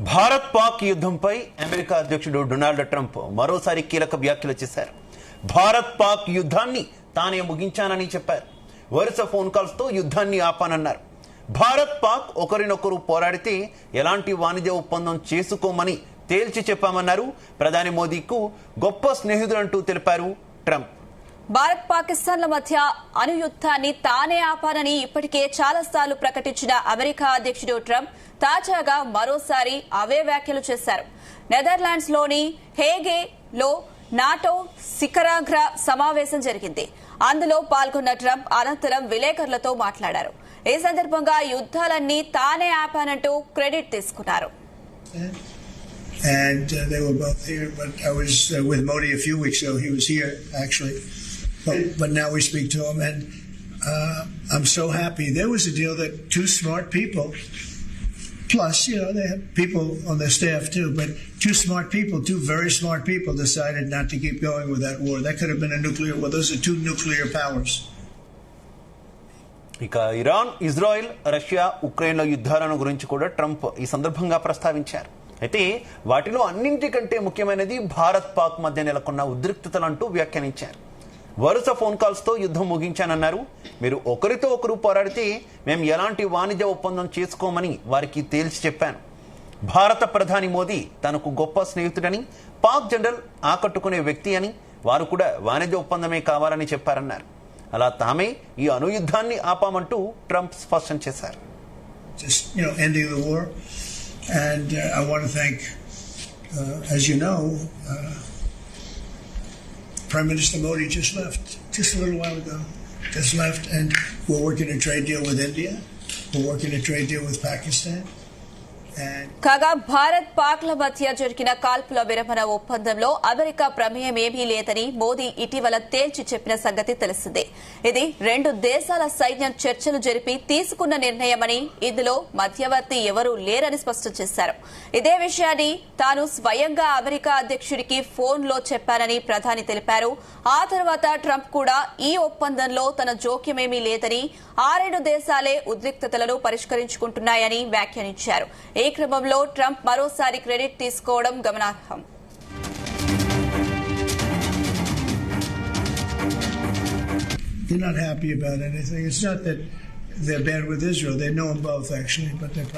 Bharat Pak యుద్ధంపై America అధ్యక్షుడు Donald Trump మరోసారి కీలక వ్యాఖ్యలు చేశారు. భారత్ పాక్ యుద్ధాన్ని తానే ముగించానని చెప్పారు. వరుస ఫోన్ కాల్స్ తో యుద్ధాన్ని ఆపానన్నారు. భారత్ పాక్ ఒకరినొకరు పోరాడితే ఎలాంటి వాణిజ్య ఒప్పందం చేసుకోమని తేల్చి చెప్పామన్నారు. ప్రధాని మోదీకు గొప్ప స్నేహితుడంటూ తెలిపారు ట్రంప్. భారత్ పాకిస్తాన్ల మధ్య అణుయుద్ధాన్ని తానే ఆపానని ఇప్పటికే చాలాసార్లు ప్రకటించిన అమెరికా అధ్యక్షుడు ట్రంప్ తాజాగా మరోసారి అవే వ్యాఖ్యలు చేశారు. నెదర్లాండ్స్ లోని హేగే లో నాటో శిఖరాగ్ర సమావేశం జరిగింది. అందులో పాల్గొన్న ట్రంప్ అనంతరం విలేకరులతో మాట్లాడారు. ఈ సందర్భంగా యుద్ధాలన్నీ తానే ఆపానంటూ క్రెడిట్ తీసుకున్నారు. And they were both here, but I was with Modi a few weeks ago. He was here, actually. But now we speak to him, and I'm so happy. There was a deal that two smart people, plus, they have people on their staff too, but two smart people, two very smart people decided not to keep going with that war. That could have been a nuclear war. Those are two nuclear powers. ఇక Iran, Israel, Russia, ఉక్రెయిన్ల యుద్ధాలను గురించి కూడా Trump ఈ సందర్భంగా ప్రస్తావించారు. అయితే వాటిలో అన్నింటికంటే ముఖ్యమైనది భారత్ పాక్ మధ్య నెలకొన్న ఉద్రిక్తతలంటూ వ్యాఖ్యానించారు. వరుస ఫోన్ కాల్స్ తో యుద్ధం ముగించానన్నారు. మీరు ఒకరితో ఒకరు పోరాడితే మేము ఎలాంటి వాణిజ్య ఒప్పందం చేసుకోమని వారికి తేల్చి చెప్పాను. భారత ప్రధాని మోదీ తనకు గొప్ప స్నేహితుడని, పాక్ జనరల్ ఆకట్టుకునే వ్యక్తి అని, వారు కూడా వాణిజ్య ఒప్పందమే కావాలని చెప్పారన్నారు. అలా తామే ఈ అణుయుద్ధాన్ని ఆపామంటూ ట్రంప్ స్పష్టం చేశారు. And I want to thank, as you know, Prime Minister Modi just a little while ago, and we're working a trade deal with India, we're working a trade deal with Pakistan. కాగా భారత్ పాక్ల మధ్య జరిగిన కాల్పుల విరమణ ఒప్పందంలో America ప్రమేయం ఏమీ లేదని మోదీ ఇటీవల తేల్చి చెప్పిన సంగతి తెలిసిందే. ఇది రెండు దేశాల సైన్యం చర్చలు జరిపి తీసుకున్న నిర్ణయమని, ఇందులో మధ్యవర్తి ఎవరూ లేరని స్పష్టం చేశారు. ఇదే విషయాన్ని తాను స్వయంగా అమెరికా అధ్యక్షుడికి ఫోన్లో చెప్పానని ప్రధాని తెలిపారు. ఆ తర్వాత ట్రంప్ కూడా ఈ ఒప్పందంలో తన జోక్యమేమీ లేదని, 6 దేశాలే ఉద్రిక్తతలను పరిష్కరించుకుంటున్నాయని వ్యాఖ్యానించారు. ఈ క్రమంలో ట్రంప్ మరోసారి క్రెడిట్ తీసుకోవడం గమనార్హం. They're not happy about anything. It's not that they're bad with Israel. They know them both, actually, but they're